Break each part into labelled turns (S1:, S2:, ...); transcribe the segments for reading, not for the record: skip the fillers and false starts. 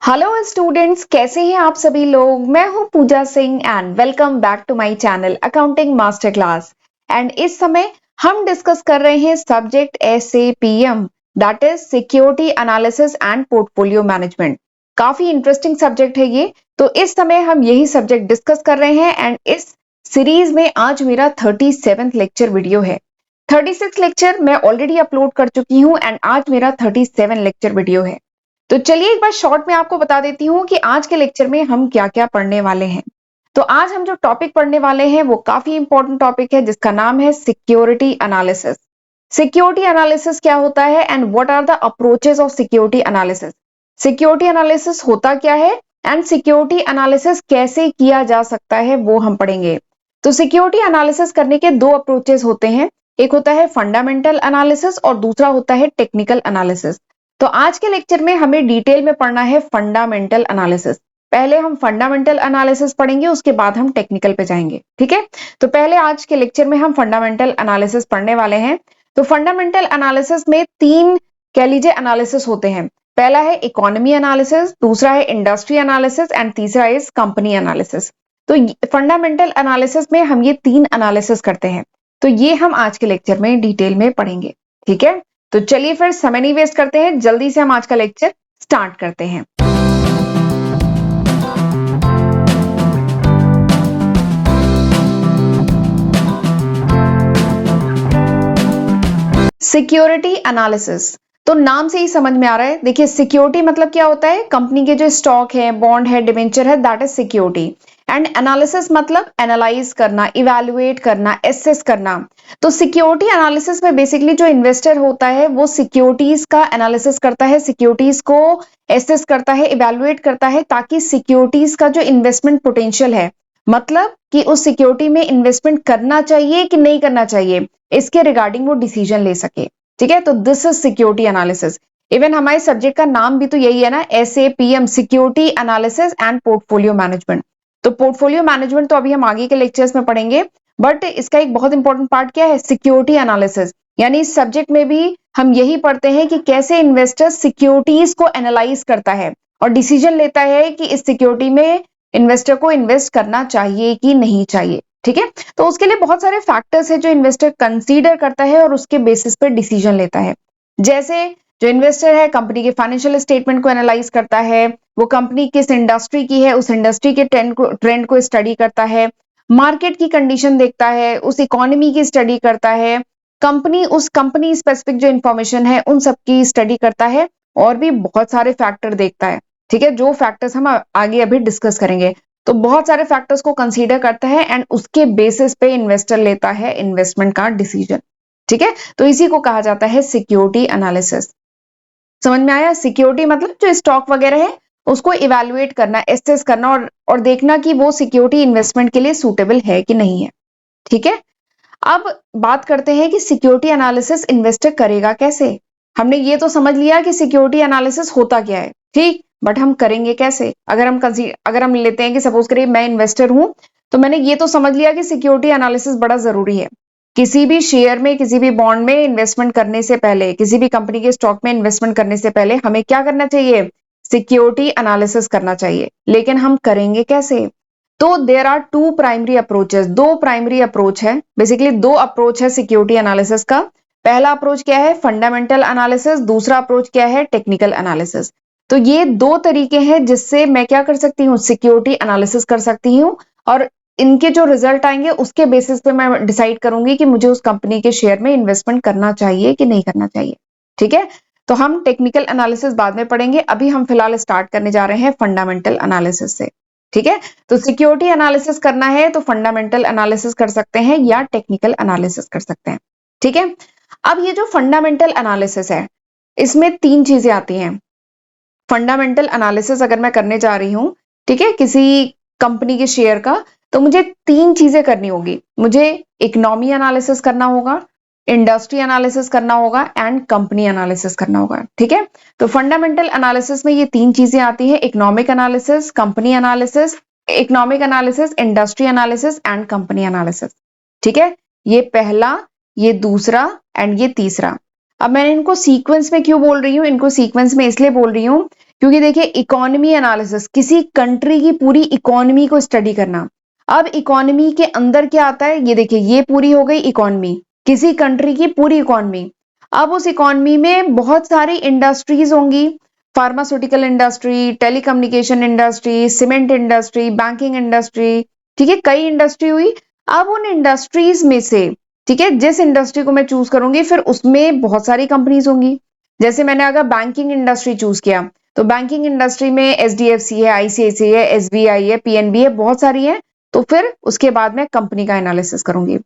S1: Hello students, कैसे हैं आप सभी लोग। मैं हूं Pooja Singh and welcome back to my channel accounting master class. And इस समय हम डिस्कस कर रहे हैं subject SAPM, that is security analysis and portfolio management. काफी इंटरेस्टिंग सब्जेक्ट है ये। तो इस समय हम यही सब्जेक्ट डिस्कस कर रहे हैं एंड इस सीरीज में आज मेरा 37th लेक्चर वीडियो है। 36 लेक्चर मैं ऑलरेडी अपलोड कर चुकी हूँ एंड आज मेरा 37 लेक्चर वीडियो है। तो चलिए एक बार शॉर्ट में आपको बता देती हूँ कि आज के लेक्चर में हम क्या क्या पढ़ने वाले हैं। तो आज हम जो टॉपिक पढ़ने वाले हैं वो काफी इंपॉर्टेंट टॉपिक है जिसका नाम है सिक्योरिटी एनालिसिस। सिक्योरिटी एनालिसिस क्या होता है and what are the approaches of security analysis. Security analysis होता क्या है एंड सिक्योरिटी एनालिसिस कैसे किया जा सकता है वो हम पढ़ेंगे। तो सिक्योरिटी एनालिसिस करने के दो अप्रोचेस होते हैं, एक होता है फंडामेंटल एनालिसिस और दूसरा होता है टेक्निकल एनालिसिस। तो आज के लेक्चर में हमें डिटेल में पढ़ना है फंडामेंटल एनालिसिस। पहले हम फंडामेंटल एनालिसिस पढ़ेंगे, उसके बाद हम टेक्निकल पे जाएंगे, ठीक है। तो पहले आज के लेक्चर में हम फंडामेंटल एनालिसिस पढ़ने वाले हैं। तो फंडामेंटल एनालिसिस में तीन कह लीजिए एनालिसिस होते हैं। पहला है इकोनॉमी एनालिसिस, दूसरा है इंडस्ट्री एनालिसिस एंड तीसरा इज कंपनी एनालिसिस। तो फंडामेंटल एनालिसिस में हम ये तीन एनालिसिस करते हैं। तो ये हम आज के लेक्चर में डिटेल में पढ़ेंगे, ठीक है। तो चलिए फिर समय नहीं वेस्ट करते हैं, जल्दी से हम आज का लेक्चर स्टार्ट करते हैं। सिक्योरिटी एनालिसिस, तो नाम से ही समझ में आ रहा है। देखिए सिक्योरिटी मतलब क्या होता है, कंपनी के जो स्टॉक है, बॉन्ड है, डिवेंचर है, that is security. And analysis मतलब एनालाइज करना, इवैल्यूएट करना, एसेस करना। तो सिक्योरिटी एनालिसिस में बेसिकली जो इन्वेस्टर होता है वो सिक्योरिटीज का एनालिसिस करता है, सिक्योरिटीज को एसेस करता है, इवैल्यूएट करता है, ताकि सिक्योरिटीज का जो इन्वेस्टमेंट पोटेंशियल है, मतलब कि उस सिक्योरिटी में इन्वेस्टमेंट करना चाहिए कि नहीं करना चाहिए, इसके रिगार्डिंग वो डिसीजन ले सके, ठीक है। तो this is security analysis. Even हमारे सब्जेक्ट का नाम भी तो यही है ना, SAPM, security analysis and portfolio management. तो पोर्टफोलियो मैनेजमेंट तो अभी हम आगे के लेक्चर्स में पढ़ेंगे, बट इसका एक बहुत इंपॉर्टेंट पार्ट क्या है, सिक्योरिटी एनालिसिस। यानी इस सब्जेक्ट में भी हम यही पढ़ते हैं कि कैसे इन्वेस्टर सिक्योरिटीज को एनालाइज करता है और डिसीजन लेता है कि इस सिक्योरिटी में इन्वेस्टर को इन्वेस्ट करना चाहिए कि नहीं चाहिए, ठीक है। तो उसके लिए बहुत सारे फैक्टर्स है जो इन्वेस्टर कंसीडर करता है और उसके बेसिस पे डिसीजन लेता है। जैसे जो इन्वेस्टर है कंपनी के फाइनेंशियल स्टेटमेंट को एनालाइज करता है, वो कंपनी किस इंडस्ट्री की है उस इंडस्ट्री के ट्रेंड को स्टडी करता है, मार्केट की कंडीशन देखता है, उस इकोनॉमी की स्टडी करता है, उस कंपनी स्पेसिफिक जो इंफॉर्मेशन है उन सब की स्टडी करता है, और भी बहुत सारे फैक्टर देखता है, ठीक है। जो फैक्टर्स हम आगे अभी डिस्कस करेंगे। तो बहुत सारे फैक्टर्स को कंसीडर करता है एंड उसके बेसिस पे इन्वेस्टर लेता है इन्वेस्टमेंट का डिसीजन, ठीक है। तो इसी को कहा जाता है सिक्योरिटी एनालिसिस। समझ में आया। सिक्योरिटी मतलब जो स्टॉक वगैरह है उसको इवैल्यूएट करना, एसेस करना और देखना कि वो सिक्योरिटी इन्वेस्टमेंट के लिए सूटेबल है कि नहीं है, ठीक है। अब बात करते हैं कि सिक्योरिटी एनालिसिस इन्वेस्टर करेगा कैसे। हमने ये तो समझ लिया कि सिक्योरिटी एनालिसिस होता क्या है, ठीक, बट हम करेंगे कैसे। अगर हम लेते हैं कि सपोज करिए मैं इन्वेस्टर हूं, तो मैंने ये तो समझ लिया कि सिक्योरिटी एनालिसिस बड़ा जरूरी है। किसी भी शेयर में, किसी भी बॉन्ड में इन्वेस्टमेंट करने से पहले, किसी भी कंपनी के स्टॉक में इन्वेस्टमेंट करने से पहले हमें क्या करना चाहिए, सिक्योरिटी एनालिसिस करना चाहिए। लेकिन हम करेंगे कैसे। तो there are two primary approaches, दो प्राइमरी अप्रोच है, बेसिकली दो अप्रोच है सिक्योरिटी एनालिसिस का। पहला अप्रोच क्या है, फंडामेंटल एनालिसिस, दूसरा अप्रोच क्या है, टेक्निकल एनालिसिस। तो ये दो तरीके हैं जिससे मैं क्या कर सकती हूँ, सिक्योरिटी एनालिसिस कर सकती हूँ, और इनके जो रिजल्ट आएंगे उसके बेसिस पे मैं डिसाइड करूंगी कि मुझे उस कंपनी के शेयर में इन्वेस्टमेंट करना चाहिए कि नहीं करना चाहिए, ठीक है। तो हम टेक्निकल एनालिसिस बाद में पढ़ेंगे, अभी हम फिलहाल स्टार्ट करने जा रहे हैं फंडामेंटल एनालिसिस से, ठीक है। तो सिक्योरिटी एनालिसिस करना है तो फंडामेंटल एनालिसिस कर सकते हैं या टेक्निकल एनालिसिस कर सकते हैं, ठीक है। अब ये जो फंडामेंटल एनालिसिस है इसमें तीन चीजें आती हैं। फंडामेंटल एनालिसिस अगर मैं करने जा रही हूं, ठीक है, किसी कंपनी के शेयर का, तो मुझे तीन चीजें करनी होगी। मुझे इकोनॉमी एनालिसिस करना होगा, इंडस्ट्री एनालिसिस करना होगा एंड कंपनी एनालिसिस करना होगा, ठीक है। तो फंडामेंटल एनालिसिस में ये तीन चीजें आती हैं, economic analysis, company analysis, economic analysis, industry analysis and company analysis, ठीक है। ये पहला, ये दूसरा एंड ये तीसरा। अब मैं इनको सीक्वेंस में क्यों बोल रही हूँ, इनको सीक्वेंस में इसलिए बोल रही हूँ क्योंकि देखिए इकोनॉमी एनालिसिस किसी कंट्री की पूरी इकोनॉमी को स्टडी करना। अब इकोनॉमी के अंदर क्या आता है, ये देखिए ये पूरी हो गई इकोनॉमी, किसी कंट्री की पूरी इकोनॉमी। अब उस इकोनॉमी में बहुत सारी इंडस्ट्रीज होंगी, pharmaceutical industry, telecommunication industry, cement industry, banking industry, ठीक है, कई इंडस्ट्री हुई। अब उन इंडस्ट्रीज में से, ठीक है, जिस इंडस्ट्री को मैं चूज करूंगी फिर उसमें बहुत सारी कंपनीज होंगी। जैसे मैंने अगर बैंकिंग इंडस्ट्री चूज किया तो बैंकिंग इंडस्ट्री में एचडीएफसी है, आईसीआईसीआई है, एसबीआई है, पीएनबी है, बहुत सारी है। तो फिर उसके बाद मैं कंपनी का एनालिसिस करूंगी।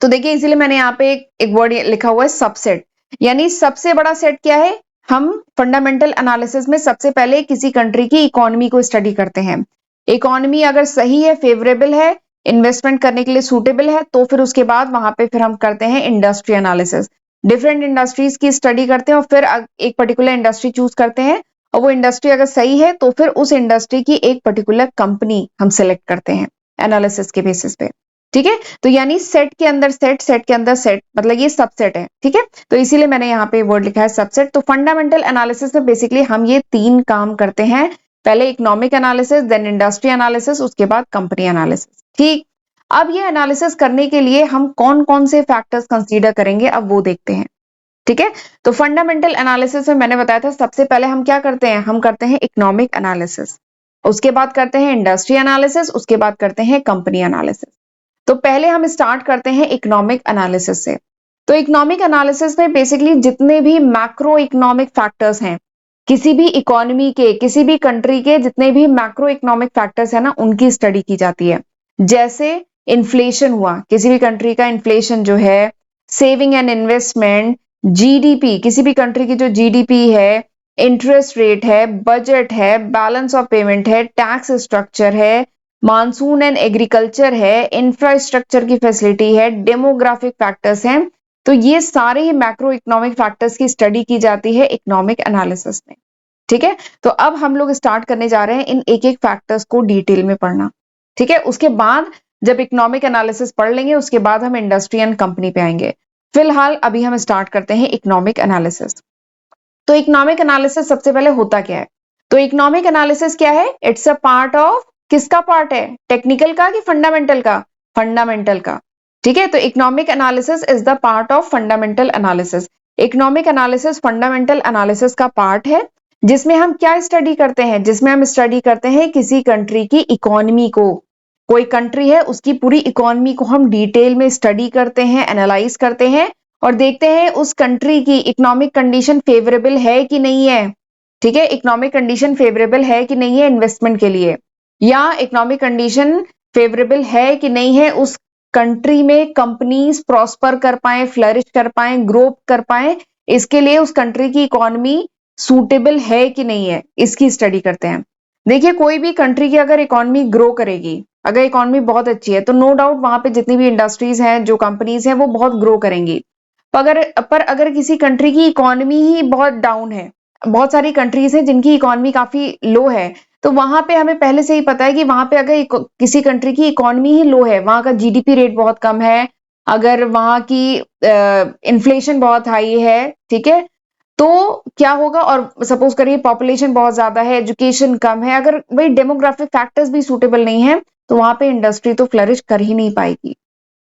S1: तो देखिए इसीलिए मैंने यहाँ पे एक वर्ड लिखा हुआ है सबसेट, यानी सबसे बड़ा सेट क्या है, हम फंडामेंटल एनालिसिस में सबसे पहले किसी कंट्री की इकोनॉमी को स्टडी करते हैं। इकोनॉमी अगर सही है, फेवरेबल है, इन्वेस्टमेंट करने के लिए सूटेबल है, तो फिर उसके बाद वहां पे फिर हम करते हैं इंडस्ट्री एनालिसिस। डिफरेंट इंडस्ट्रीज की स्टडी करते हैं और फिर एक पर्टिकुलर इंडस्ट्री चूज करते हैं, और वो इंडस्ट्री अगर सही है तो फिर उस इंडस्ट्री की एक पर्टिकुलर कंपनी हम सिलेक्ट करते हैं एनालिसिस के बेसिस पे। ठीक है, तो यानी सेट के अंदर सेट, सेट के अंदर सेट, मतलब ये सबसेट है। ठीक है, तो इसीलिए मैंने यहाँ पे वर्ड लिखा है सबसेट। तो फंडामेंटल एनालिसिस में बेसिकली हम ये तीन काम करते हैं, पहले economic analysis, then industry analysis, उसके बाद कंपनी एनालिसिस। ठीक, अब ये एनालिसिस करने के लिए हम कौन कौन से फैक्टर्स कंसीडर करेंगे अब वो देखते हैं। ठीक है, तो फंडामेंटल एनालिसिस में मैंने बताया था सबसे पहले हम क्या करते हैं, हम करते हैं इकोनॉमिक एनालिसिस, उसके बाद करते हैं इंडस्ट्री एनालिसिस, उसके बाद करते हैं कंपनी एनालिसिस। तो पहले हम स्टार्ट करते हैं इकोनॉमिक एनालिसिस से। तो इकोनॉमिक एनालिसिस में बेसिकली जितने भी मैक्रो इकोनॉमिक फैक्टर्स हैं, किसी भी इकोनॉमी के, किसी भी कंट्री के जितने भी मैक्रो इकोनॉमिक फैक्टर्स है ना, उनकी स्टडी की जाती है। जैसे इन्फ्लेशन हुआ, किसी भी कंट्री का इन्फ्लेशन जो है, सेविंग एंड इन्वेस्टमेंट, जीडीपी, किसी भी कंट्री की जो जीडीपी है, इंटरेस्ट रेट है, बजट है, बैलेंस ऑफ पेमेंट है, टैक्स स्ट्रक्चर है, मानसून एंड एग्रीकल्चर है, इंफ्रास्ट्रक्चर की फैसिलिटी है, डेमोग्राफिक फैक्टर्स हैं। तो ये सारे ही मैक्रो इकोनॉमिक फैक्टर्स की स्टडी की जाती है इकोनॉमिक एनालिसिस में। ठीक है, तो अब हम लोग स्टार्ट करने जा रहे हैं इन एक एक फैक्टर्स को डिटेल में पढ़ना। ठीक है, उसके बाद जब इकोनॉमिक एनालिसिस पढ़ लेंगे उसके बाद हम इंडस्ट्री एंड कंपनी पे आएंगे। फिलहाल अभी हम स्टार्ट करते हैं इकोनॉमिक एनालिसिस। तो इकोनॉमिक एनालिसिस सबसे पहले होता क्या है, तो इकोनॉमिक एनालिसिस क्या है, इट्स अ पार्ट ऑफ, किसका पार्ट है, टेक्निकल का कि फंडामेंटल का, फंडामेंटल का। ठीक है, तो economic analysis is the part of fundamental analysis. Economic analysis fundamental analysis का पार्ट है, जिसमें हम क्या स्टडी करते हैं, जिसमें हम स्टडी करते हैं किसी कंट्री की इकोनॉमी को। कोई कंट्री है उसकी पूरी इकोनॉमी को हम डिटेल में स्टडी करते हैं, एनालाइज करते हैं और देखते हैं उस कंट्री की इकोनॉमिक कंडीशन फेवरेबल है कि नहीं है। ठीक है, इकोनॉमिक कंडीशन फेवरेबल है कि नहीं है इन्वेस्टमेंट के लिए, या इकोनॉमिक कंडीशन फेवरेबल है कि नहीं है उस कंट्री में कंपनीज प्रॉस्पर कर पाए, फ्लरिश कर पाए, ग्रो कर पाए, इसके लिए उस कंट्री की इकोनॉमी सूटेबल है कि नहीं है, इसकी स्टडी करते हैं। देखिए कोई भी कंट्री की अगर इकोनॉमी ग्रो करेगी, अगर इकोनॉमी बहुत अच्छी है, तो नो डाउट वहां पे जितनी भी इंडस्ट्रीज हैं, जो कंपनीज हैं, वो बहुत ग्रो करेंगी। पर अगर किसी कंट्री की इकोनॉमी ही बहुत डाउन है, बहुत सारी कंट्रीज हैं जिनकी इकोनॉमी काफी लो है, तो वहां पे हमें पहले से ही पता है कि वहां पे अगर किसी कंट्री की इकोनॉमी ही लो है, वहां का जीडीपी रेट बहुत कम है, अगर वहां की इन्फ्लेशन बहुत हाई है, ठीक है, तो क्या होगा, और सपोज करिए पॉपुलेशन बहुत ज्यादा है, एजुकेशन कम है, अगर भाई डेमोग्राफिक फैक्टर्स भी सूटेबल नहीं है, तो वहां पे इंडस्ट्री तो फ्लरिश कर ही नहीं पाएगी।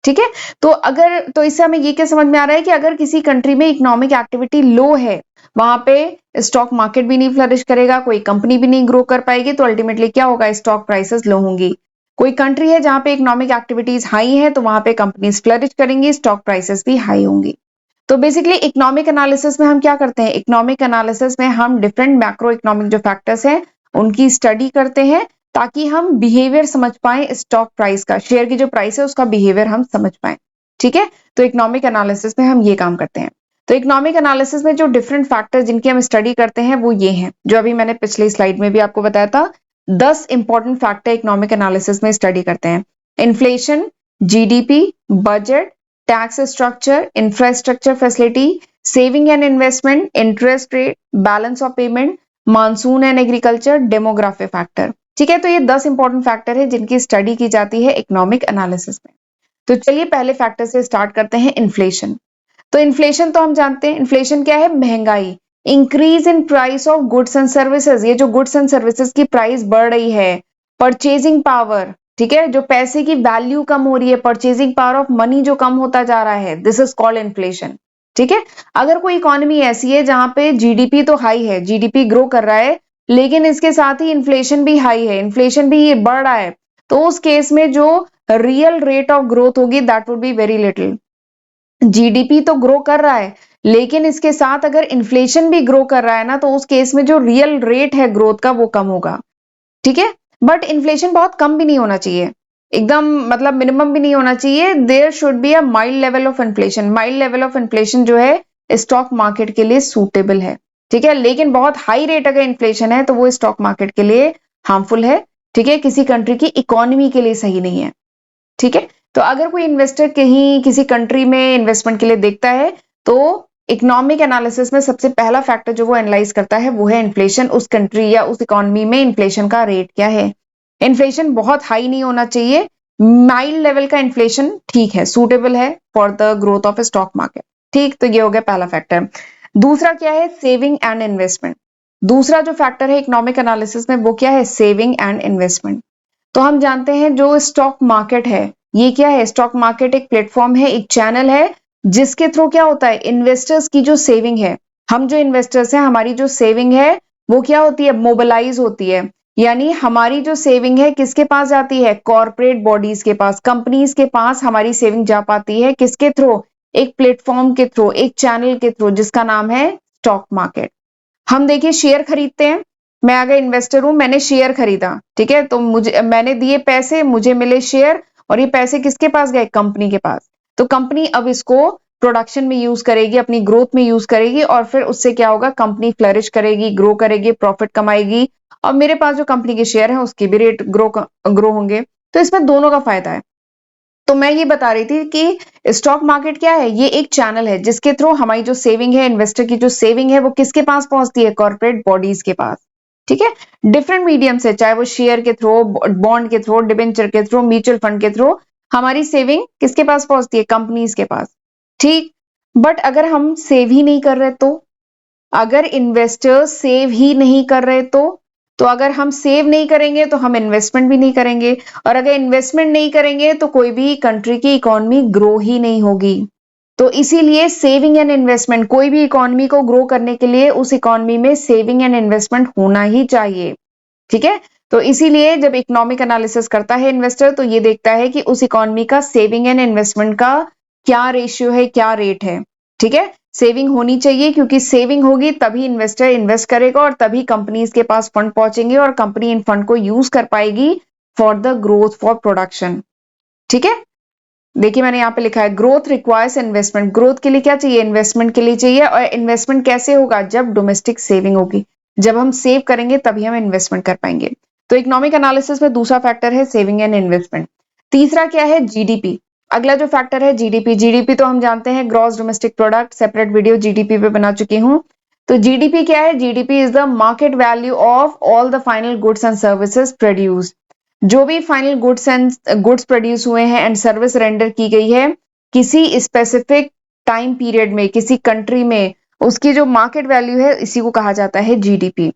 S1: ठीक है, तो इससे हमें ये क्या समझ में आ रहा है कि अगर किसी कंट्री में इकोनॉमिक एक्टिविटी लो है, वहां पे स्टॉक मार्केट भी नहीं फ्लरिश करेगा, कोई कंपनी भी नहीं ग्रो कर पाएगी, तो अल्टीमेटली क्या होगा, स्टॉक प्राइसेस लो होंगी। कोई कंट्री है जहां पे इकोनॉमिक एक्टिविटीज हाई है, तो वहां पे कंपनीज फ्लरिश करेंगी, स्टॉक प्राइसेस भी हाई होंगी। तो बेसिकली इकोनॉमिक एनालिसिस में हम क्या करते हैं, इकोनॉमिक एनालिसिस में हम डिफरेंट मैक्रो इकोनॉमिक जो फैक्टर्स हैं उनकी स्टडी करते हैं, ताकि हम बिहेवियर समझ पाए स्टॉक प्राइस का, शेयर की जो प्राइस है उसका बिहेवियर हम समझ पाए। ठीक है, तो इकोनॉमिक एनालिसिस में हम ये काम करते हैं। तो इकोनॉमिक एनालिसिस में जो डिफरेंट फैक्टर जिनकी हम स्टडी करते हैं वो ये हैं, जो अभी मैंने पिछली स्लाइड में भी आपको बताया था। 10 इंपॉर्टेंट फैक्टर इकोनॉमिक एनालिसिस में स्टडी करते हैं। Inflation, GDP, budget, tax structure, infrastructure facility, saving and investment, interest rate, balance of payment, monsoon and agriculture, demographic factor. ठीक है, तो ये 10 इंपॉर्टेंट फैक्टर है जिनकी स्टडी की जाती है इकोनॉमिक एनालिसिस में। तो चलिए पहले फैक्टर से स्टार्ट करते हैं, इन्फ्लेशन। तो इन्फ्लेशन तो हम जानते हैं, इन्फ्लेशन क्या है, महंगाई। Increase in price of goods and services, ये जो गुड्स एंड सर्विसेज की प्राइस बढ़ रही है, परचेजिंग पावर, ठीक है, जो पैसे की वैल्यू कम हो रही है, परचेजिंग पावर ऑफ मनी जो कम होता जा रहा है, दिस इज कॉल्ड इन्फ्लेशन। ठीक है, अगर कोई इकोनॉमी ऐसी है जहां पे जीडीपी तो हाई है, जीडीपी ग्रो कर रहा है, लेकिन इसके साथ ही इन्फ्लेशन भी हाई है, इन्फ्लेशन भी बढ़ रहा है, तो उस केस में जो रियल रेट ऑफ ग्रोथ होगी that would be very little. GDP तो ग्रो कर रहा है, लेकिन इसके साथ अगर इन्फ्लेशन भी ग्रो कर रहा है ना, तो उस केस में जो रियल रेट है ग्रोथ का वो कम होगा। ठीक है, बट इन्फ्लेशन बहुत कम भी नहीं होना चाहिए, एकदम मतलब मिनिमम भी नहीं होना चाहिए, there should be a mild level of inflation. Mild level of inflation जो है स्टॉक मार्केट के लिए सूटेबल है। ठीक है, लेकिन बहुत हाई रेट अगर इन्फ्लेशन है तो वो स्टॉक मार्केट के लिए हार्मफुल है। ठीक है, किसी कंट्री की इकोनॉमी के लिए सही नहीं है। ठीक है, तो अगर कोई इन्वेस्टर कहीं किसी कंट्री में इन्वेस्टमेंट के लिए देखता है, तो इकोनॉमिक एनालिसिस में सबसे पहला फैक्टर जो वो एनालाइज करता है वो है इन्फ्लेशन। उस कंट्री या उस इकोनॉमी में इन्फ्लेशन का रेट क्या है। इन्फ्लेशन बहुत हाई नहीं होना चाहिए, माइल्ड लेवल का इन्फ्लेशन ठीक है, सूटेबल है for the growth of stock market. ठीक, तो ये हो गया पहला फैक्टर। दूसरा क्या है, सेविंग एंड इन्वेस्टमेंट। दूसरा जो फैक्टर है इकोनॉमिक एनालिसिस में वो क्या है, सेविंग एंड इन्वेस्टमेंट। तो हम जानते हैं जो स्टॉक मार्केट है, ये क्या है, स्टॉक मार्केट एक प्लेटफॉर्म है, एक चैनल है, जिसके थ्रू क्या होता है, इन्वेस्टर्स की जो सेविंग है, हम जो इन्वेस्टर्स हैं हमारी जो सेविंग है वो क्या होती है, मोबिलाइज होती है। यानी हमारी जो सेविंग है किसके पास जाती है, कॉर्पोरेट बॉडीज के पास, कंपनीज के पास हमारी सेविंग जा पाती है, किसके थ्रू, एक प्लेटफॉर्म के थ्रू, एक चैनल के थ्रू, जिसका नाम है स्टॉक मार्केट। हम देखिए शेयर खरीदते हैं, मैं अगर इन्वेस्टर हूं, मैंने शेयर खरीदा, ठीक है, तो मुझे, मैंने दिए पैसे, मुझे मिले शेयर, और ये पैसे किसके पास गए, कंपनी के पास। तो कंपनी अब इसको प्रोडक्शन में यूज करेगी, अपनी ग्रोथ में यूज करेगी, और फिर उससे क्या होगा, कंपनी फ्लरिश करेगी, ग्रो करेगी, प्रॉफिट कमाएगी, और मेरे पास जो कंपनी के शेयर है उसके भी रेट ग्रो होंगे। तो इसमें दोनों का फायदा है। तो मैं ये बता रही थी कि स्टॉक मार्केट क्या है, ये एक चैनल है जिसके थ्रू हमारी जो सेविंग है, इन्वेस्टर की जो सेविंग है वो किसके पास पहुंचती है, कॉर्पोरेट बॉडीज के पास। ठीक है, डिफरेंट मीडियम से, चाहे वो शेयर के थ्रू, बॉन्ड के थ्रू, डिबेंचर के थ्रू, म्यूचुअल फंड के थ्रू, हमारी सेविंग किसके पास पहुंचती है, कंपनीज के पास। ठीक, बट अगर हम सेव ही नहीं कर रहे तो, अगर इन्वेस्टर्स सेव ही नहीं कर रहे तो अगर हम सेव नहीं करेंगे तो हम इन्वेस्टमेंट भी नहीं करेंगे, और अगर इन्वेस्टमेंट नहीं करेंगे तो कोई भी कंट्री की इकोनॉमी ग्रो ही नहीं होगी। तो इसीलिए सेविंग एंड इन्वेस्टमेंट, कोई भी इकोनॉमी को ग्रो करने के लिए उस इकोनॉमी में सेविंग एंड इन्वेस्टमेंट होना ही चाहिए। ठीक है, तो इसीलिए जब इकोनॉमिक एनालिसिस करता है इन्वेस्टर, तो ये देखता है कि उस इकोनॉमी का सेविंग एंड इन्वेस्टमेंट का क्या रेशियो है, क्या रेट है। ठीक है, सेविंग होनी चाहिए, क्योंकि सेविंग होगी तभी इन्वेस्टर इन्वेस्ट करेगा, और तभी कंपनीज के पास फंड पहुंचेंगे, और कंपनी इन फंड को यूज कर पाएगी for the growth, for production. ठीक है, देखिए मैंने यहाँ पे लिखा है, ग्रोथ रिक्वायर्स इन्वेस्टमेंट। ग्रोथ के लिए क्या चाहिए, इन्वेस्टमेंट के लिए चाहिए, और इन्वेस्टमेंट कैसे होगा, जब डोमेस्टिक सेविंग होगी, जब हम सेव करेंगे तभी हम इन्वेस्टमेंट कर पाएंगे। तो इकोनॉमिक एनालिसिस में दूसरा फैक्टर है सेविंग एंड इन्वेस्टमेंट। तीसरा क्या है, जीडीपी। अगला जो फैक्टर है जीडीपी। जीडीपी तो हम जानते हैं gross domestic product, separate video GDP पे बना चुकी हूँ। तो जीडीपी क्या है, GDP is the market value of all the final goods and services produced. जो भी फाइनल गुड्स प्रोड्यूस हुए हैं एंड सर्विस रेंडर की गई है किसी स्पेसिफिक टाइम पीरियड में, किसी कंट्री में, उसकी जो मार्केट वैल्यू है इसी को कहा जाता है जीडीपी।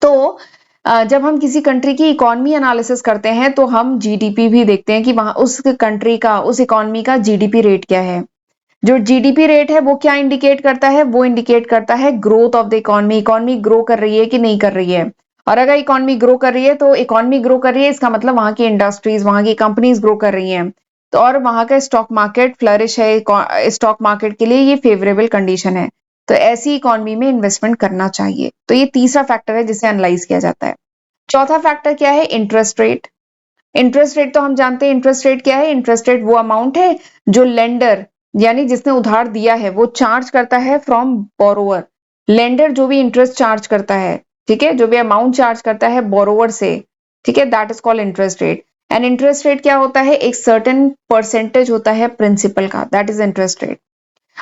S1: तो जब हम किसी कंट्री की इकोनॉमी एनालिसिस करते हैं तो हम जीडीपी भी देखते हैं कि वहां उस कंट्री का, उस इकोनॉमी का जीडीपी रेट क्या है। जो जीडीपी रेट है वो क्या इंडिकेट करता है, वो इंडिकेट करता है growth of the economy, economy grow कर रही है कि नहीं कर रही है। और अगर इकोनॉमी ग्रो कर रही है तो इकोनॉमी ग्रो कर रही है, इसका मतलब वहां की इंडस्ट्रीज, वहां की कंपनीज ग्रो कर रही हैं, तो और वहां का स्टॉक मार्केट फ्लरिश है, स्टॉक मार्केट के लिए ये फेवरेबल कंडीशन है, तो ऐसी इकोनॉमी में इन्वेस्टमेंट करना चाहिए। तो ये तीसरा फैक्टर है जिसे एनालाइज किया जाता है। चौथा फैक्टर क्या है, इंटरेस्ट रेट। इंटरेस्ट रेट तो हम जानते हैं, इंटरेस्ट रेट क्या है, इंटरेस्ट रेट वो अमाउंट है जो लेंडर, यानी जिसने उधार दिया है, वो चार्ज करता है फ्रॉम बोरोवर। लेंडर जो भी इंटरेस्ट चार्ज करता है, ठीक है, जो भी अमाउंट चार्ज करता है बोरोवर से, ठीक है, that is called interest rate. And interest rate क्या होता है, एक सर्टेन परसेंटेज होता है प्रिंसिपल का, दैट इज इंटरेस्ट रेट।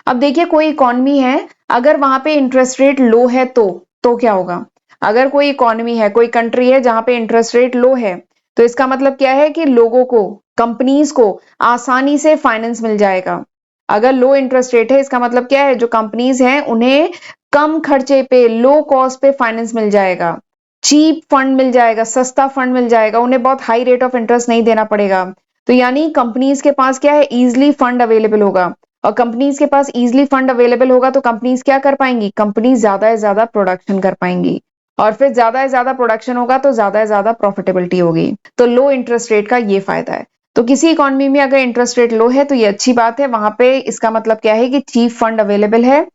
S1: अब देखिए कोई इकोनॉमी है, अगर वहां पे इंटरेस्ट रेट लो है तो क्या होगा, अगर कोई इकोनॉमी है, कोई कंट्री है जहां पे इंटरेस्ट रेट लो है, तो इसका मतलब क्या है कि लोगों को, कंपनीज को आसानी से फाइनेंस मिल जाएगा। अगर लो इंटरेस्ट रेट है इसका मतलब क्या है, जो कंपनीज हैं उन्हें कम खर्चे पे, लो कॉस्ट पे फाइनेंस मिल जाएगा, चीप फंड मिल जाएगा, सस्ता फंड मिल जाएगा, उन्हें बहुत हाई रेट ऑफ इंटरेस्ट नहीं देना पड़ेगा। तो यानी कंपनीज के पास क्या है, इजिली फंड अवेलेबल होगा, और कंपनीज के पास इजिली फंड अवेलेबल होगा तो कंपनीज क्या कर पाएंगी, कंपनीज ज्यादा से ज्यादा प्रोडक्शन कर पाएंगी, और फिर ज्यादा से ज्यादा प्रोडक्शन होगा तो ज्यादा से ज्यादा प्रॉफिटेबिलिटी होगी। तो लो इंटरेस्ट रेट का ये फायदा है। तो किसी इकोनॉमी में अगर इंटरेस्ट रेट लो है तो ये अच्छी बात है, वहां पे इसका मतलब क्या है कि चीप फंड अवेलेबल है,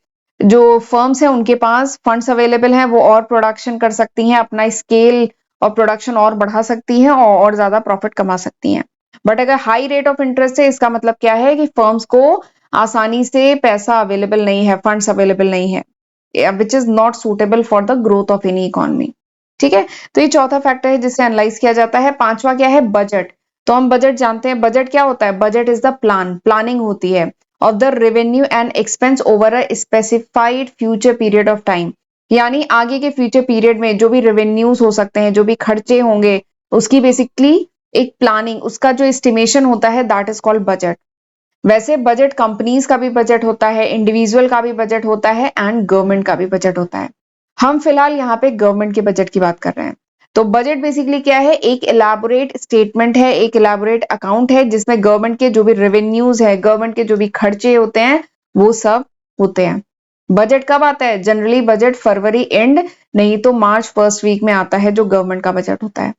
S1: जो फर्म्स हैं उनके पास फंड्स अवेलेबल हैं, वो और प्रोडक्शन कर सकती हैं, अपना स्केल और प्रोडक्शन और बढ़ा सकती हैं और ज्यादा प्रॉफिट कमा सकती हैं। बट अगर हाई रेट ऑफ इंटरेस्ट है, इसका मतलब क्या है कि फर्म्स को आसानी से पैसा अवेलेबल नहीं है, फंड्स अवेलेबल नहीं है, which is not suitable for the growth of any economy. ठीक है, तो ये चौथा फैक्टर है जिससे एनालाइज किया जाता है। पांचवा क्या है, बजट। तो हम बजट जानते हैं, बजट क्या होता है, budget is the plan, planning होती है of the revenue and expense over a specified future period of time. यानी आगे के फ्यूचर पीरियड में जो भी रेवेन्यूज हो सकते हैं, जो भी खर्चे होंगे, उसकी बेसिकली एक प्लानिंग, उसका जो एस्टिमेशन होता है, दैट इज कॉल्ड बजट। वैसे बजट कंपनीज का भी बजट होता है, इंडिविजुअल का भी बजट होता है एंड गवर्नमेंट का भी बजट होता है। हम फिलहाल यहाँ पे गवर्नमेंट के बजट की बात कर रहे हैं। तो बजट बेसिकली क्या है, एक इलाबोरेट स्टेटमेंट है, एक इलाबोरेट अकाउंट है जिसमें गवर्नमेंट के जो भी रेवेन्यूज है, गवर्नमेंट के जो भी खर्चे होते हैं, वो सब होते हैं। बजट कब आता है, जनरली बजट फरवरी एंड, नहीं तो मार्च फर्स्ट वीक में आता है, जो गवर्नमेंट का बजट होता है।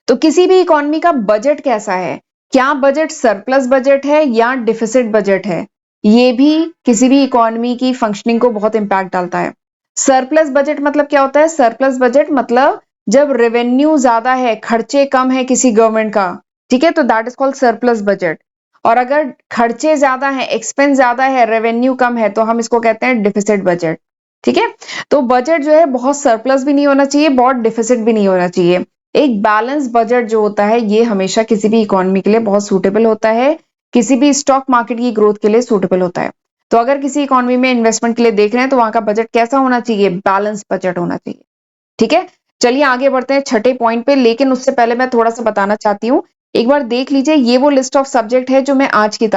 S1: तो किसी भी इकोनॉमी का बजट कैसा है, क्या बजट सरप्लस बजट है या डिफिसिट बजट है, ये भी किसी भी इकोनॉमी की फंक्शनिंग को बहुत इंपैक्ट डालता है। सरप्लस बजट मतलब क्या होता है, सरप्लस बजट मतलब जब रेवेन्यू ज्यादा है, खर्चे कम है किसी गवर्नमेंट का, ठीक है, तो that is called surplus budget. और अगर खर्चे ज्यादा है, एक्सपेंस ज्यादा है, रेवेन्यू कम है, तो हम इसको कहते हैं डिफिसिट बजट। ठीक है, तो बजट जो है बहुत सरप्लस भी नहीं होना चाहिए, बहुत डिफिसिट भी नहीं होना चाहिए। एक बैलेंस बजट जो होता है, ये हमेशा किसी भी इकोनॉमी के लिए बहुत सूटेबल होता है, किसी भी स्टॉक मार्केट की ग्रोथ के लिए सूटेबल होता है। तो अगर किसी इकोनॉमी में इन्वेस्टमेंट के लिए देख रहे हैं तो वहां का बजट कैसा होना चाहिए, बैलेंस बजट होना चाहिए। ठीक है, चलिए आगे बढ़ते हैं छठे पॉइंट पे, लेकिन उससे पहले मैं थोड़ा सा बताना चाहती हूँ। एक बार देख लीजिए, ये वो लिस्ट ऑफ सब्जेक्ट है जो मैं आज की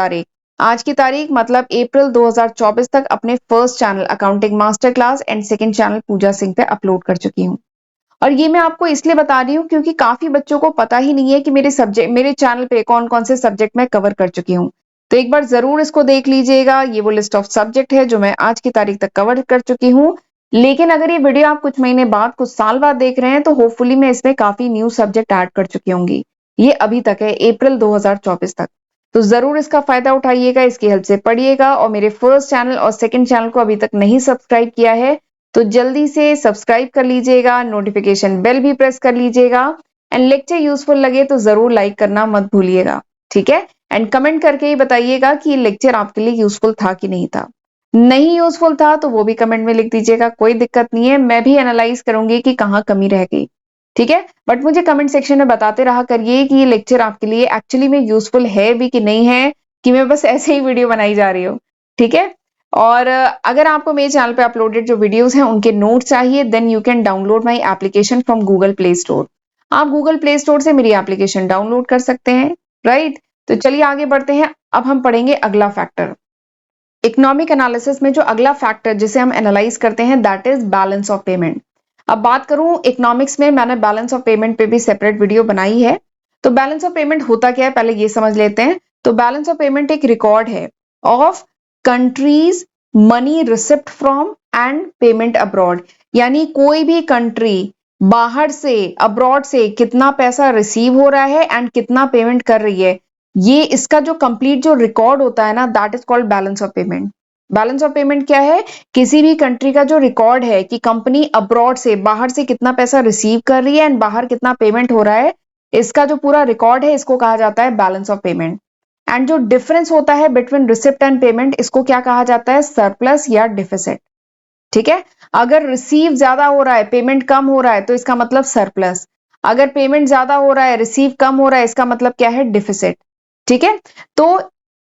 S1: तारीख मतलब अप्रैल 2024 तक अपने first channel accounting master class and second channel Pooja Singh पे अपलोड कर चुकी हूँ। और ये मैं आपको इसलिए बता रही हूँ क्योंकि काफी बच्चों को पता ही नहीं है कि मेरे चैनल पे कौन कौन से सब्जेक्ट मैं कवर कर चुकी हूँ। तो एक बार जरूर इसको देख लीजिएगा, ये वो लिस्ट ऑफ सब्जेक्ट है जो मैं आज की तारीख तक कवर कर चुकी हूँ। लेकिन अगर ये वीडियो आप कुछ महीने बाद, कुछ साल बाद देख रहे हैं तो होपफुली मैं इसमें काफी न्यू सब्जेक्ट ऐड कर चुकी होंगी। ये अभी तक है, अप्रैल 2024 तक। तो जरूर इसका फायदा उठाइएगा, इसकी हेल्प से पढ़िएगा, और मेरे फर्स्ट चैनल और सेकंड चैनल को अभी तक नहीं सब्सक्राइब किया है तो जल्दी से सब्सक्राइब कर लीजिएगा, नोटिफिकेशन बेल भी प्रेस कर लीजिएगा, एंड लेक्चर यूजफुल लगे तो जरूर लाइक करना मत भूलिएगा। ठीक है, एंड कमेंट करके ही बताइएगा कि ये लेक्चर आपके लिए यूजफुल था कि नहीं था। नहीं यूजफुल था तो वो भी कमेंट में लिख दीजिएगा, कोई दिक्कत नहीं है, मैं भी एनालाइज करूंगी कि कहाँ कमी रह गई। ठीक है, बट मुझे कमेंट सेक्शन में बताते रहा करिए कि ये लेक्चर आपके लिए एक्चुअली में यूजफुल है भी कि नहीं है, कि मैं बस ऐसे ही वीडियो बनाई जा रही हूँ। ठीक है, और अगर आपको मेरे चैनल पे अपलोडेड जो वीडियोस हैं उनके नोट चाहिए, then you can download my application from Google Play Store. आप गूगल प्ले स्टोर से मेरी एप्लीकेशन डाउनलोड कर सकते हैं, राइट। तो चलिए आगे बढ़ते हैं, अब हम पढ़ेंगे अगला फैक्टर। इकोनॉमिक एनालिसिस में जो अगला फैक्टर जिसे हम एनालाइज करते हैं, that is balance of payment. अब बात करूं इकोनॉमिक्स में, मैंने बैलेंस ऑफ पेमेंट पे भी सेपरेट वीडियो बनाई है। तो बैलेंस ऑफ पेमेंट होता क्या है, पहले ये समझ लेते हैं। तो बैलेंस ऑफ पेमेंट एक रिकॉर्ड है of countries money receipt from and payment abroad. यानी कोई भी कंट्री बाहर से, अब्रॉड से कितना पैसा रिसीव हो रहा है एंड कितना पेमेंट कर रही है, ये इसका जो कंप्लीट जो रिकॉर्ड होता है ना, that is called balance of payment. Balance of payment क्या है, किसी भी कंट्री का जो रिकॉर्ड है कि कंपनी अब्रॉड से, बाहर से कितना पैसा रिसीव कर रही है एंड बाहर कितना पेमेंट हो रहा है, इसका जो पूरा रिकॉर्ड है इसको कहा जाता है बैलेंस ऑफ पेमेंट। एंड जो डिफरेंस होता है बिटवीन रिसिप्ट एंड पेमेंट, इसको क्या कहा जाता है, सरप्लस या डिफिसिट। ठीक है, अगर रिसीव ज्यादा हो रहा है, पेमेंट कम हो रहा है, तो इसका मतलब सरप्लस। अगर पेमेंट ज्यादा हो रहा है, रिसीव कम हो रहा है, इसका मतलब क्या है, डिफिसिट। ठीक है, तो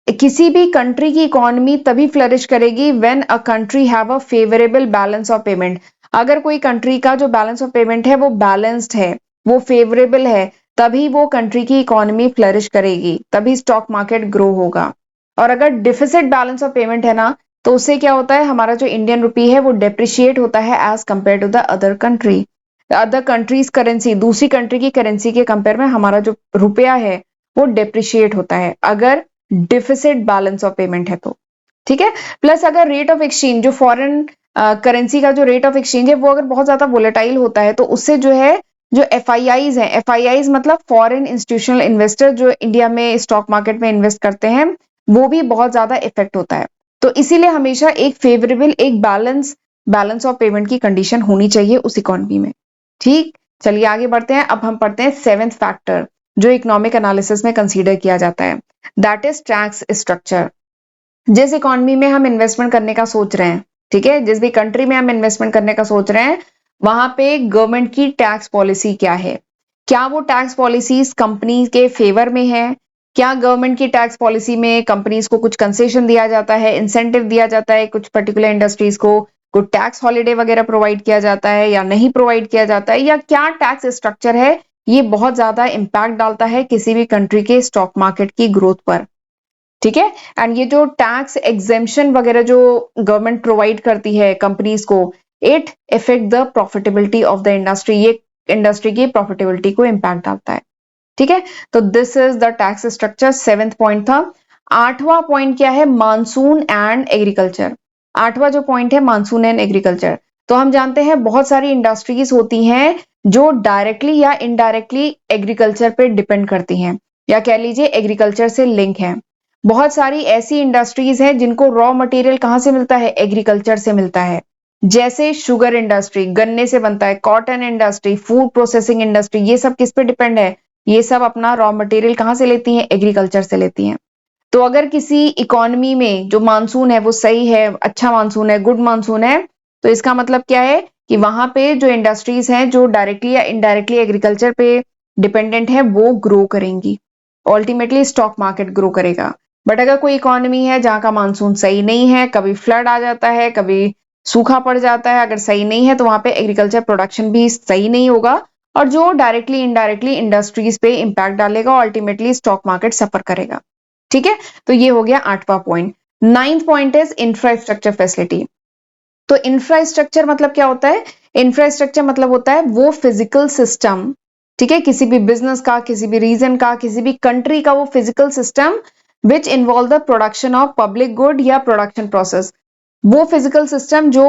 S1: किसी भी कंट्री की इकोनॉमी तभी फ्लरिश करेगी when a country have a favourable balance of payment. अगर कोई कंट्री का जो बैलेंस ऑफ पेमेंट है वो बैलेंस्ड है, वो फेवरेबल है, तभी वो कंट्री की इकोनॉमी फ्लरिश करेगी, तभी स्टॉक मार्केट ग्रो होगा। और अगर डिफिसिट बैलेंस ऑफ पेमेंट है ना, तो उससे क्या होता है, हमारा जो इंडियन रुपी है वो डेप्रिशिएट होता है as compare to the other country, other countries currency, दूसरी कंट्री की करेंसी के कंपेयर में हमारा जो रुपया है वो डेप्रिशिएट होता है अगर डिफिसिट बैलेंस ऑफ पेमेंट है तो। ठीक है, प्लस अगर रेट ऑफ एक्सचेंज, जो फॉरेन करेंसी का जो रेट ऑफ एक्सचेंज है वो अगर बहुत ज्यादा वोलेटाइल होता है तो उससे जो है, जो एफआईआईज हैं, एफआईआईज मतलब फॉरेन इंस्टीट्यूशनल इन्वेस्टर जो इंडिया में स्टॉक मार्केट में इन्वेस्ट करते हैं, वो भी बहुत ज्यादा इफेक्ट होता है। तो इसीलिए हमेशा एक फेवरेबल, एक बैलेंस ऑफ पेमेंट की कंडीशन होनी चाहिए उस इकोनॉमी में। ठीक, चलिए आगे बढ़ते हैं। अब हम पढ़ते हैं सेवेंथ फैक्टर जो इकोनॉमिक एनालिसिस में कंसीडर किया जाता है, दैट इज टैक्स स्ट्रक्चर। जिस इकोनॉमी में हम इन्वेस्टमेंट करने का सोच रहे हैं, ठीक है, जिस भी कंट्री में हम इन्वेस्टमेंट करने का सोच रहे हैं, वहां पे गवर्नमेंट की टैक्स पॉलिसी क्या है, क्या वो टैक्स पॉलिसीज कंपनी के फेवर में है, क्या गवर्नमेंट की टैक्स पॉलिसी में कंपनीज को कुछ कंसेशन दिया जाता है, इंसेंटिव दिया जाता है, कुछ पर्टिकुलर इंडस्ट्रीज को कुछ टैक्स हॉलिडे वगैरह प्रोवाइड किया जाता है या नहीं प्रोवाइड किया जाता है, या क्या टैक्स स्ट्रक्चर है, ये बहुत ज्यादा इंपैक्ट डालता है किसी भी कंट्री के स्टॉक मार्केट की ग्रोथ पर। ठीक है, एंड ये जो टैक्स एग्जेम्पशन वगैरह जो गवर्नमेंट प्रोवाइड करती है कंपनीज को, it effect the profitability of the industry, ये इंडस्ट्री की प्रॉफिटेबिलिटी को इंपैक्ट डालता है। ठीक है, तो this is the tax structure, seventh point था। आठवां पॉइंट क्या है, मानसून एंड एग्रीकल्चर। आठवां जो पॉइंट है मानसून एंड एग्रीकल्चर, तो हम जानते हैं बहुत सारी इंडस्ट्रीज होती हैं जो डायरेक्टली या इनडायरेक्टली एग्रीकल्चर पे डिपेंड करती हैं, या कह लीजिए एग्रीकल्चर से लिंक है। बहुत सारी ऐसी इंडस्ट्रीज हैं जिनको रॉ मटेरियल कहां से मिलता है, एग्रीकल्चर से मिलता है। जैसे शुगर इंडस्ट्री, गन्ने से बनता है, cotton industry, food processing industry, ये सब किस पे डिपेंड है, ये सब अपना रॉ मटेरियल कहां से लेती हैं, एग्रीकल्चर से लेती हैं। तो अगर किसी इकोनॉमी में जो मानसून है वो सही है, अच्छा मानसून है, गुड मानसून है, तो इसका मतलब क्या है कि वहां पे जो इंडस्ट्रीज हैं जो डायरेक्टली या इनडायरेक्टली एग्रीकल्चर पे डिपेंडेंट है वो ग्रो करेंगी, अल्टीमेटली स्टॉक मार्केट ग्रो करेगा। बट अगर कोई इकोनॉमी है जहां का मानसून सही नहीं है, कभी फ्लड आ जाता है, कभी सूखा पड़ जाता है, अगर सही नहीं है तो वहां पे एग्रीकल्चर प्रोडक्शन भी सही नहीं होगा, और जो डायरेक्टली इनडायरेक्टली इंडस्ट्रीज पे इंपैक्ट डालेगा, अल्टीमेटली स्टॉक मार्केट सफर करेगा। ठीक है, तो ये हो गया आठवां point. Ninth point is infrastructure facility. तो इंफ्रास्ट्रक्चर मतलब क्या होता है, इंफ्रास्ट्रक्चर मतलब होता है वो फिजिकल सिस्टम, ठीक है, किसी भी बिजनेस का, किसी भी रीजन का, किसी भी कंट्री का वो physical system which involve the production of public good या प्रोडक्शन प्रोसेस। वो फिजिकल सिस्टम जो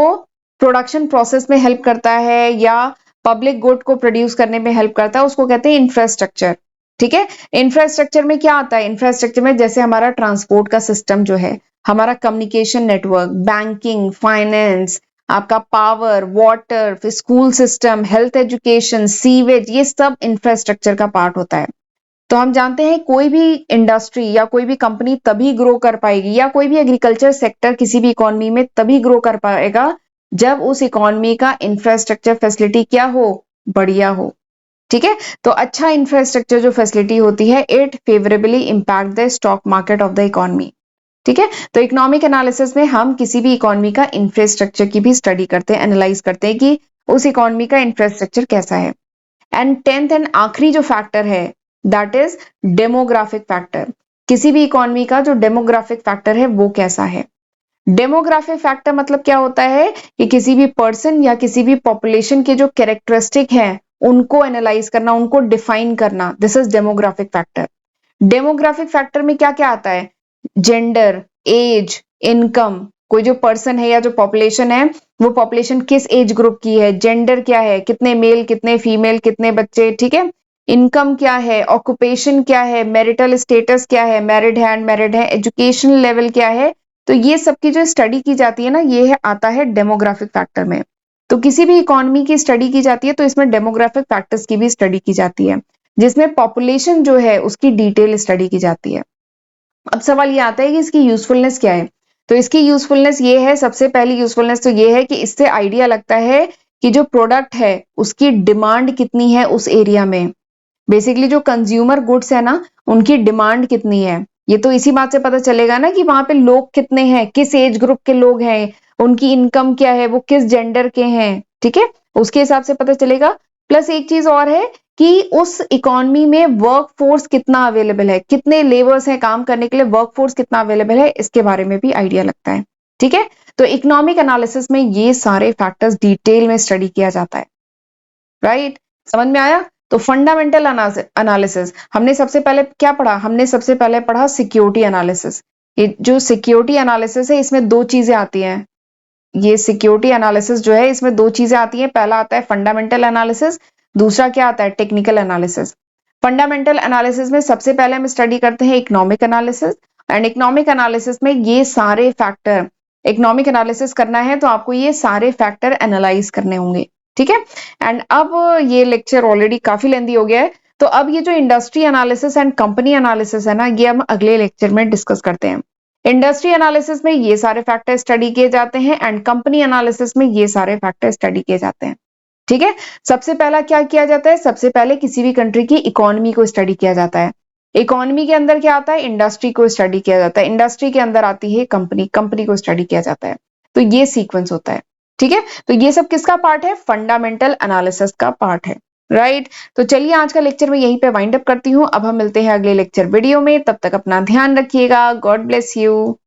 S1: प्रोडक्शन प्रोसेस में हेल्प करता है या पब्लिक गुड को प्रोड्यूस करने में हेल्प करता है, उसको कहते हैं इंफ्रास्ट्रक्चर। ठीक है, इंफ्रास्ट्रक्चर में क्या आता है, इंफ्रास्ट्रक्चर में जैसे हमारा ट्रांसपोर्ट का सिस्टम जो है, हमारा कम्युनिकेशन नेटवर्क, बैंकिंग, फाइनेंस, आपका पावर, वाटर, फिर school system, health education, sewage, ये सब इंफ्रास्ट्रक्चर का पार्ट होता है। तो हम जानते हैं कोई भी इंडस्ट्री या कोई भी कंपनी तभी ग्रो कर पाएगी, या कोई भी एग्रीकल्चर सेक्टर किसी भी इकोनॉमी में तभी ग्रो कर पाएगा जब उस इकोनॉमी का इंफ्रास्ट्रक्चर फैसिलिटी क्या हो, बढ़िया हो। ठीक है, तो अच्छा इंफ्रास्ट्रक्चर जो फैसिलिटी होती है, it favourably impact the stock market of the economy. ठीक है, तो इकोनॉमिक एनालिसिस में हम किसी भी इकोनॉमी का इंफ्रास्ट्रक्चर की भी स्टडी करते हैं, एनालाइज करते हैं कि उस इकोनॉमी का इंफ्रास्ट्रक्चर कैसा है। एंड टेंथ एंड आखिरी जो फैक्टर है, दैट इज डेमोग्राफिक फैक्टर। किसी भी इकोनॉमी का जो डेमोग्राफिक फैक्टर है वो कैसा है। डेमोग्राफिक फैक्टर मतलब क्या होता है कि किसी भी पर्सन या किसी भी पॉपुलेशन के जो कैरेक्टरिस्टिक हैं उनको एनालाइज करना, उनको डिफाइन करना, this is demographic factor. Demographic factor में क्या क्या आता है, जेंडर, एज, इनकम, कोई जो पर्सन है या जो पॉपुलेशन है वो पॉपुलेशन किस एज ग्रुप की है, जेंडर क्या है, कितने मेल कितने फीमेल कितने बच्चे, ठीक है, इनकम क्या है, ऑक्यूपेशन क्या है, मैरिटल स्टेटस क्या है, मैरिड है अनमैरिड है, एजुकेशन लेवल क्या है। तो ये सब की जो स्टडी की जाती है ना, ये है आता है डेमोग्राफिक फैक्टर में। तो किसी भी इकोनॉमी की स्टडी की जाती है तो इसमें डेमोग्राफिक फैक्टर्स की भी स्टडी की जाती है, जिसमें पॉपुलेशन जो है उसकी डिटेल स्टडी की जाती है। अब सवाल ये आता है कि इसकी यूजफुलनेस क्या है। तो इसकी यूजफुलनेस ये है, सबसे पहली यूजफुलनेस तो ये है कि इससे आइडिया लगता है कि जो प्रोडक्ट है उसकी डिमांड कितनी है उस एरिया में। बेसिकली जो कंज्यूमर गुड्स है ना, उनकी डिमांड कितनी है, ये तो इसी बात से पता चलेगा ना कि वहां पे लोग कितने हैं, किस एज ग्रुप के लोग हैं, उनकी इनकम क्या है, वो किस जेंडर के हैं। ठीक है, उसके हिसाब से पता चलेगा। प्लस एक चीज और है कि उस इकोनॉमी में वर्क फोर्स कितना अवेलेबल है, कितने लेबर्स हैं काम करने के लिए, वर्क फोर्स कितना अवेलेबल है, इसके बारे में भी आइडिया लगता है। ठीक है। तो इकोनॉमिक एनालिसिस में ये सारे फैक्टर्स डिटेल में स्टडी किया जाता है, राइट। समझ में आया। तो फंडामेंटल एनालिसिस हमने सबसे पहले क्या पढ़ा, हमने सबसे पहले पढ़ा सिक्योरिटी एनालिसिस। ये जो सिक्योरिटी एनालिसिस है इसमें दो चीजें आती हैं, ये सिक्योरिटी एनालिसिस जो है इसमें दो चीजें आती हैं, पहला आता है फंडामेंटल एनालिसिस, दूसरा क्या आता है टेक्निकल एनालिसिस। फंडामेंटल एनालिसिस में सबसे पहले हम स्टडी करते हैं economic analysis, and economic analysis में ये सारे फैक्टर, इकोनॉमिक एनालिसिस करना है तो आपको ये सारे फैक्टर एनालाइज करने होंगे, ठीक है। एंड अब ये लेक्चर ऑलरेडी काफी लेंदी हो गया है, तो अब ये जो industry analysis and company analysis है ना, ये हम अगले लेक्चर में डिस्कस करते हैं। इंडस्ट्री एनालिसिस में ये सारे फैक्टर स्टडी किए जाते हैं एंड कंपनी एनालिसिस में ये सारे फैक्टर स्टडी किए जाते हैं, ठीक है। सबसे पहला क्या किया जाता है, सबसे पहले किसी भी कंट्री की इकोनॉमी को स्टडी किया जाता है। इकोनॉमी के अंदर क्या आता है, इंडस्ट्री को स्टडी किया जाता है, इंडस्ट्री के अंदर आती है कंपनी, कंपनी को स्टडी किया जाता है। तो ये सीक्वेंस होता है, ठीक है। तो ये सब किसका पार्ट है, फंडामेंटल एनालिसिस का पार्ट है, राइट। तो चलिए आज का लेक्चर मैं यहीं पे वाइंड अप करती हूँ, अब हम मिलते हैं अगले लेक्चर वीडियो में, तब तक अपना ध्यान रखिएगा, गॉड ब्लेस यू।